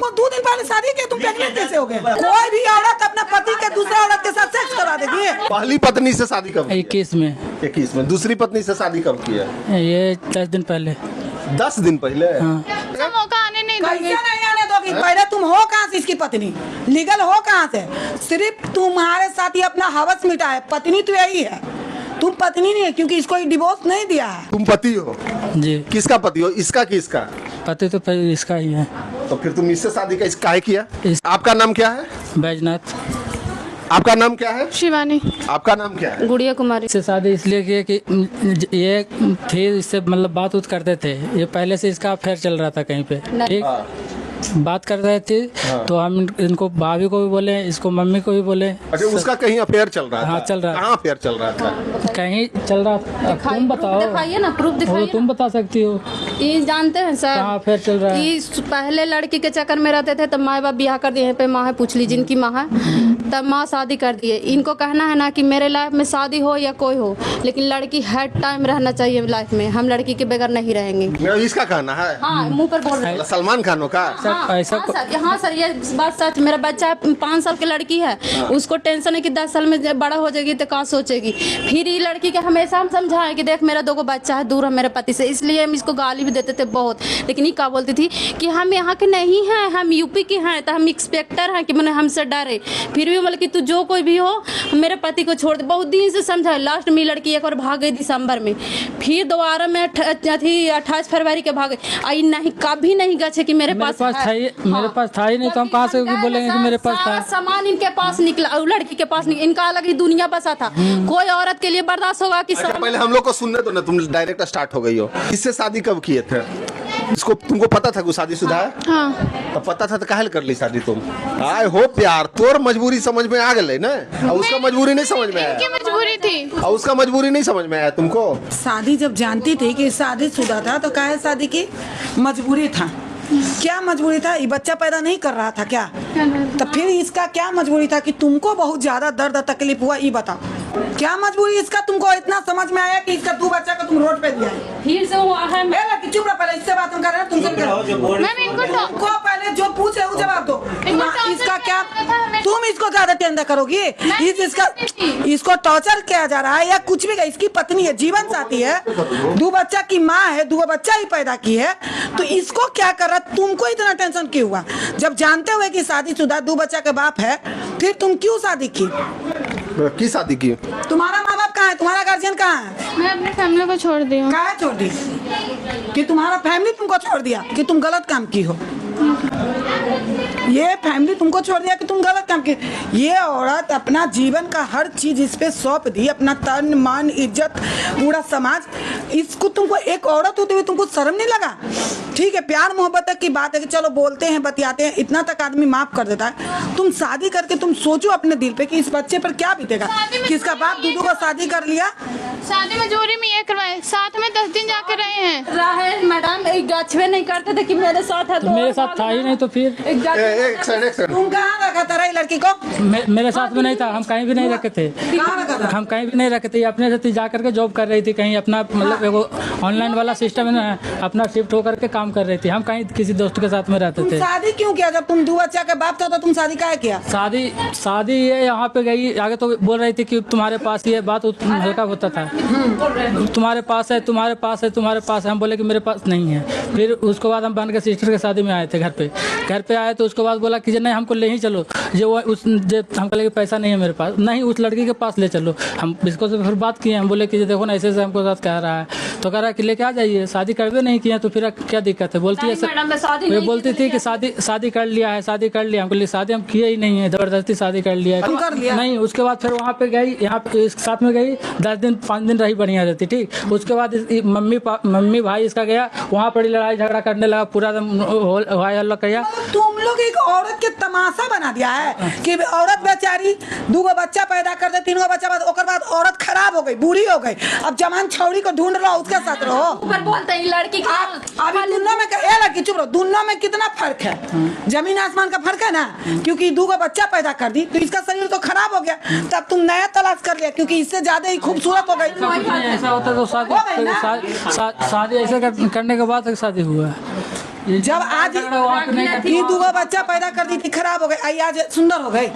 तुमको 2 दिन पहले शादी की, तुम प्रेग्नेंट कैसे हो गए? कोई भी औरत अपना पति के दूसरा औरत के साथ सेक्स करा देगी है? पहली पत्नी से शादी कब? 21 में। 21 में। दूसरी पत्नी से शादी कब की है? ये 10 दिन पहले। 10 दिन पहले? हाँ। मौका आने नहीं दोगे? कैसे नहीं आने दोगी? पहले तुम हो कहाँ से इसकी पत्नी? लीगल हो कहाँ से? सिर्फ तुम्हारे साथ ही अपना हवस मिटा है। पत्नी तो यही है, तुम पत्नी नहीं है, क्योंकि इसको डिवोर्स नहीं दिया है। तुम पति हो जी। किसका पति हो? इसका कि इसका? पति तो इसका ही है। तो फिर तुम इससे शादी काहे किया? आपका नाम क्या है? बैजनाथ। आपका नाम क्या है? शिवानी। आपका नाम क्या है? गुड़िया कुमारी। इससे शादी इसलिए की कि ये थे, इससे मतलब बात उत करते थे। ये पहले से इसका अफेयर चल रहा था कहीं पे, ठीक। बात कर रहे थे तो हम इनको भाभी को भी बोले, इसको मम्मी को भी बोले। अच्छा, उसका कहीं अफेयर चल रहा था? हाँ, चल रहा। कहाँ अफेयर चल रहा था? कहीं चल रहा था। तुम बताओ, दिखाइए ना, प्रूफ वो दिखाइए। तुम बता सकती हो। ये जानते हैं सर, कहाँ अफेयर चल रहा है? ये पहले लड़की के चक्कर में रहते थे, तब माँ बाप ब्याह कर दिए। यहाँ पे माँ है, पूछ ली जिनकी माँ है, तब माँ शादी कर दिए। इनको कहना है ना कि मेरे लाइफ में शादी हो या कोई हो, लेकिन लड़की हर टाइम रहना चाहिए लाइफ में। हम लड़की के बगैर नहीं रहेंगे। इसका कहना है? हाँ, मुंह पर बोल रहे हैं। सलमान खानों का? ऐसा हाँ सर, ये बात सच। मेरा बच्चा 5 साल की लड़की है, उसको टेंशन है कि 10 साल में जब बड़ा हो जाएगी तो क्या सोचेगी। फिर ये लड़की के हमेशा हम समझाएं कि देख मेरा 2 बच्चा है, दूर है मेरे पति से, इसलिए हम इसको गाली भी देते थे बहुत। लेकिन ये क्या बोलती थी कि हम यहाँ के नहीं हैं, हम यूपी के हैं, तो हम इंस्पेक्टर हैं कि मैंने हमसे डरे। फिर भी बोले कि तू जो कोई भी हो मेरे पति को छोड़ दे। बहुत दिन से समझाए। लास्ट में लड़की एक बार भाग गई दिसंबर में, फिर दोबारा में 28 फरवरी के भाग गई। आई नहीं, कभी नहीं गए कि मेरे पास मेरे पास था ही नहीं, तो हम कहाँ से बोलेंगे कि मेरे पास था? सामान इनके पास निकला, लड़की के पास नहीं। इनका अलग ही दुनिया बसा था। कोई औरत के लिए बर्दाश्त होगा कि अच्छा, पहले हम लोग को सुनने दो ना, तुम डायरेक्ट स्टार्ट हो गई हो। इससे शादी कब किए थे? इसको तुमको पता था कि शादीशुदा है? हाँ। तो पता था तो काहे कर ली शादी तुम? आए हो प्यार, तोर मजबूरी समझ में आ गई ना, और उसका मजबूरी नहीं समझ में आया। इनकी मजबूरी थी और उसका मजबूरी नहीं समझ में आया तुमको? शादी जब जानती थी कि शादीशुदा था तो काहे शादी की? मजबूरी था। क्या मजबूरी था? ये बच्चा पैदा नहीं कर रहा था क्या? तो फिर इसका क्या मजबूरी था कि तुमको बहुत ज्यादा दर्द तकलीफ हुआ? ये बताओ, क्या मजबूरी इसका तुमको इतना समझ में आया कि इसका 2 बच्चा को तुम रोड पे दिया है? फिर से हुआ है। चुप रहो, पहले इससे बात हम कर रहे हैं, तुमसे भी कर रहे हैं। मैम तुमको पहले जो पूछ रहे हो जवाब दो। इसका क्या, तुम इसको ज्यादा टेंडर करोगी? इसको टॉर्चर किया जा रहा है या कुछ भी? इसकी पत्नी है, जीवन साथी है, 2 बच्चा की माँ है, 2 बच्चा ही पैदा की है, तो इसको क्या कर रहा? तुमको इतना टेंशन क्यों हुआ? जब जानते हुए कि शादीशुदा 2 बच्चा के बाप है, फिर तुम क्यों शादी की? की शादी की? तुम्हारा माँ बाप कहाँ है? तुम्हारा गार्जियन कहाँ है? मैं अपनी फैमिली को छोड़ दी हूँ। कहाँ छोड़ दी? कि तुम्हारा फैमिली तुमको छोड़ दिया कि तुम गलत काम की हो? ये फैमिली तुमको छोड़ दिया कि तुम गलत काम की? ये औरत अपना जीवन का हर चीज इस पे सौंप दी, अपना तन मन इज्जत पूरा समाज। इसको तुमको एक औरत होते हुए तुमको शर्म नहीं लगा? ठीक है, प्यार मोहब्बत की बात है कि चलो बोलते हैं बतियाते हैं, इतना तक आदमी माफ कर देता है। तुम शादी करके तुम सोचो अपने दिल पे कि इस बच्चे पर क्या बीतेगा। किसका बाप दूधू को शादी कर लिया? शादी मजबूरी में ये करवाए, साथ में 10 दिन जाके रहे हैं। मैडम गछवे नहीं करते थे कि मेरे साथ है, तो मेरे साथ था ही नहीं, तो फिर एक सेकंड। तुम कहाँ रखा था लड़की को? मेरे साथ में नहीं था, हम कहीं भी नहीं रखे थे। हम कहीं भी नहीं रखे थे, अपने साथ जा करके जॉब कर रही थी कहीं अपना, मतलब एगो ऑनलाइन वाला सिस्टम है ना, अपना शिफ्ट होकर के काम कर रही थी। हम कहीं किसी दोस्त के साथ में रहते थे। शादी क्यों किया? जब तुम 2 बच्चा के बाप था तो तुम शादी काहे किया? शादी ये यहाँ पे गई, आगे तो बोल रही थी कि तुम्हारे पास ये बात हल्का होता था, तुम्हारे पास है, तुम्हारे पास है, तुम्हारे पास है। हम बोले कि मेरे पास नहीं है। फिर उसके बाद हम बहन के सिस्टर के शादी में आए थे, घर पे आए तो उसके बाद बोला कि नहीं हमको ले ही चलो, जो हम बोले कि पैसा नहीं है मेरे पास, नहीं उस लड़की के पास ले चलो। हम इसको से फिर बात किए, हम बोले कि देखो ना ऐसे हमको साथ कह रहा है, तो कह रहा है कि लेके आ जाइए, शादी करवे नहीं किया तो फिर क्या दिक्कत है? बोलती है वे बोलती थी कि शादी कर लिया है, शादी कर लिया। हमको शादी हम किए ही नहीं है, जबरदस्ती शादी कर लिया है। नहीं, उसके बाद फिर वहाँ पे गई, यहाँ पे साथ में गई, 10 दिन 5 दिन रही, बढ़िया रहती, ठीक। उसके बाद मम्मी भाई इसका गया, वहाँ पर लड़ाई झगड़ा करने लगा, पूरा हल्ला किया। तुम लोग एक औरत के तमाशा बना दिया है कि औरत बेचारी 2 बच्चा पैदा कर दे, 3 बच्चा बाद औरत खराब हो गई, बूढ़ी हो गई, अब जवान छौड़ी को ढूंढ रहा उसके साथ रहो। बोलते हैं लड़की अभी दोनों में लड़की चुप रहो, दोनों में कितना फर्क है? जमीन आसमान का फर्क है ना, क्योंकि 2 बच्चा पैदा कर दी तो इसका शरीर तो खराब हो गया, तब तुम नया तलाश कर लिया क्योंकि इससे ज्यादा ही खूबसूरत हो गई। ऐसा होता तो शादी ऐसे करने के बाद शादी हुआ। जब आज ये दूगो बच्चा पैदा कर दी थी, खराब हो गई, आई आज सुंदर हो गई।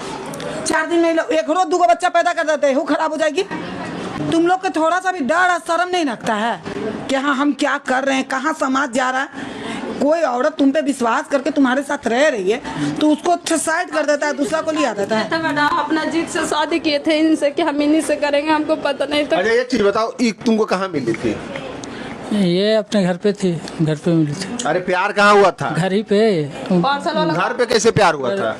4 दिन में एक रोज दूगो बच्चा पैदा कर देते, वो खराब हो जाएगी। तुम लोग को थोड़ा सा भी डर और शर्म नहीं लगता है कि हाँ हम क्या कर रहे हैं, कहाँ समाज जा रहा है। कोई औरत तुम पे विश्वास करके तुम्हारे साथ रह रही है तो उसको सुसाइड कर देता है, दूसरा को लिया देता है। मैडम अपना जिद से शादी किए थे इनसे कि हम इन्हीं से करेंगे, हमको पता नहीं था। अरे एक चीज बताओ, ये तुमको कहाँ मिली थी? ये अपने घर पे थी, घर पे मिली थी। अरे प्यार कहाँ हुआ था? घर ही पे। पार्सल वाला घर पे कैसे प्यार हुआ था?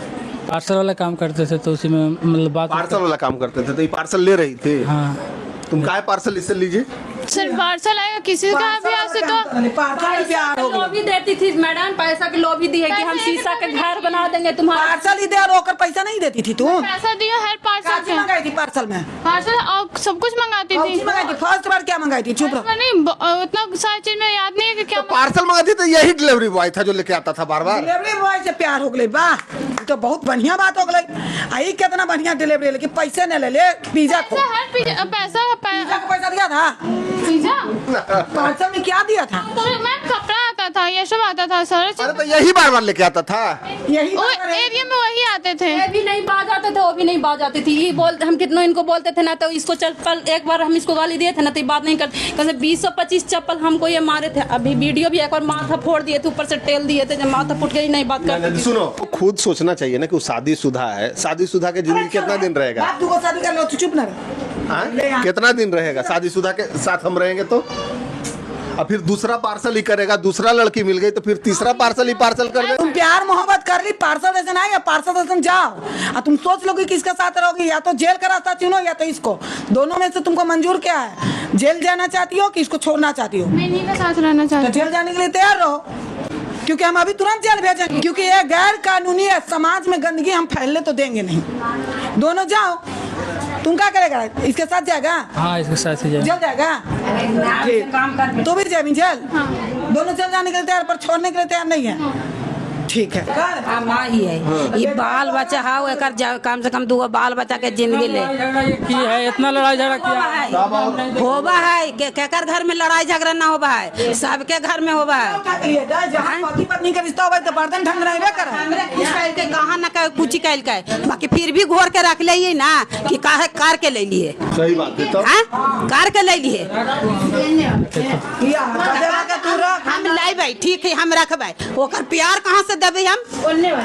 पार्सल वाला काम करते थे तो उसी में मतलब बात। पार्सल वाला काम करते थे तो ये पार्सल ले रही थी? हाँ। तुम काहे पार्सल इससे लीजिए? सर पार्सल आएगा किसी का भी ऐसे तो प्यार हो गया। लोभी देती थी मैडम, पैसा की लोभी दी है कि हम शीशा के घर बना देंगे तुम्हारा। पार्सल ही दे और रोकर पैसा नहीं देती थी तुम? पैसा दिया हर पार्सल काची मंगाई थी पार्सल में? पार्सल और सब कुछ मंगाती कौन सी थी। मंगाई थी? फर्स्ट बार क्या मंगाई थी? चुप रहो। नहीं उतना सारी चीज में याद नहीं है कि क्या पार्सल मंगाती तो यही डिलीवरी बॉय था जो लेके आता था बार बार। डिलीवरी बॉय से प्यार हो गई, वाह ये तो बहुत बढ़िया बात हो गई। आई कितना बढ़िया डिलीवरी, लेकिन पैसे न ले ले। पिज्जा को हर पिज्जा को पैसा दिया था? पिज्जा पार्सल में क्या दिया था? मैं कपड़ा आता था, ये सब आता था सर। अरे तो यही बार बार लेके आता था। यही वो एरिया में वही आते थे। ये भी नहीं बाज आते थे, वो भी नहीं बाज आती थी। ये बोलते हम कितनों इनको बोलते थे ना, तो इसको चप्पल एक बार हम इसको गाली दिए थे ना तो ये बात नहीं करते। कैसे 20-25 चप्पल हमको ये मारे थे। अभी वीडियो भी एक बार माथा फोड़ दिए थे, ऊपर से टेल दिए थे, जब माथा फूट गई नहीं बात करते थे। सुनो, खुद सोचना चाहिए ना कि वो शादीशुदा है। शादीशुदा के जिंदगी कितना दिन रहेगा? बाप दूगो शादी कर लो, तू चुप ना रह। हाँ? कितना दिन रहेगा शादीशुदा के साथ हम रहेंगे तो? और फिर दूसरा पार्सल ही करेगा, दूसरा लड़की मिल गई तो फिर तीसरा पार्सल ही पार्सल कर दे। तुम प्यार मोहब्बत कर ली, पार्सल स्टेशन आए या पार्सल स्टेशन जाओ और तुम सोच लो कि किसके साथ रहोगी। या तो जेल का रास्ता चुनो या तो इसको, दोनों में से तुमको मंजूर क्या है? जेल जाना चाहती हो कि इसको छोड़ना चाहती हो? मैं इन्हीं के साथ रहना तो चाहती जेल जाने के लिए तैयार रहो, क्योंकि हम अभी तुरंत जेल भेजेंगे, क्योंकि ये गैर कानूनी है। समाज में गंदगी हम फैलने तो देंगे नहीं। दोनों जाओ। तुम क्या करेगा? इसके साथ जाएगा? हाँ इसके साथ ही जाए। जेल जाएगा? ठीक। तू भी जाएगी जेल? दोनों जेल जाने के लिए तैयार, पर छोड़ने के लिए तैयार नहीं है। ठीक है। हाँ माँ ही है, ये बाल बच्चा हाउ एकर कम से कम 2 बाल बच्चा के जिंदगी ले की है, इतना लड़ाई झगड़ा किया होबा है। केकर घर में लड़ाई झगड़ा ना होबा है, सबके घर में होबा है। जहाँ पति पत्नी का रिश्ता होगा तो बर्तन ढंग रहे कर। कहाँ न कुछ कैल के, बाकी फिर भी घोर के रख लिए ना कि काहे कार के ले लिए। सही बात है। तो कार के ले लिए हम लाई भाई, ठीक है हम रखबे। ओकर प्यार कहाँ से देवे हम?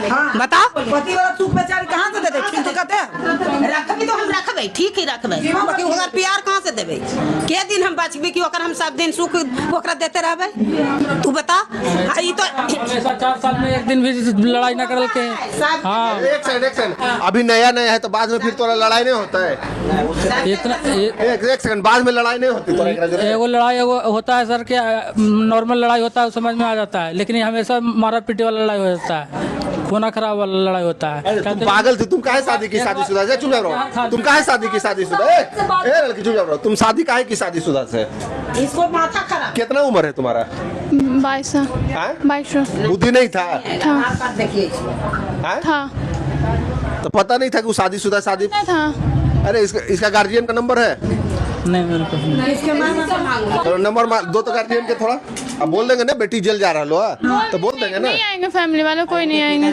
हाँ। बताओ। पति वाला सुख बेचारी कहाँ से देते? ठीक तो कहते हैं रखबी तो हम रखबे, ठीक ही रखबे, बाकी ओकर प्यार कहाँ से देवे? के दिन हम बचबे कि ओकर हम सब दिन सुख ओकरा देते रहबे? तू बता। ई तो हमेशा 4 साल में एक दिन भी लड़ाई न करल के। हाँ एक सेकंड, अभी नया नया है तो बाद में फिर तोरा लड़ाई नहीं होता है। इतना एक सेकंड, बाद में लड़ाई नहीं होती तोरा? एगो लड़ाई एगो होता है सर के नॉर्मल लड़ाई होता है, समझ में आ जाता है, लेकिन ये हमेशा मारा पीटे वाला लड़ाई हो जाता है, खूना खराब वाला लड़ाई होता है। तुम पागल थी? तुम काहे शादी की शादीशुदा से? चुप रहो। तुम काहे शादी की शादीशुदा? ए लड़की चुप रहो। तुम शादी काहे की शादीशुदा से? इसको माथा खराब। कितना उम्र है तुम्हारा? 22 हाँ? 22 बुद्धि नहीं था? हाँ? था तो पता नहीं था कि वो शादीशुदा शादी? था। अरे इसका गार्जियन का नंबर है? नहीं मेरे को नहीं। तो नंबर दो तो गार्जियन के थोड़ा। अब बोल देंगे ना बेटी जेल जा रहा लो, तो बोल देंगे ना। नहीं आएंगे, फैमिली वाले कोई नहीं आएंगे।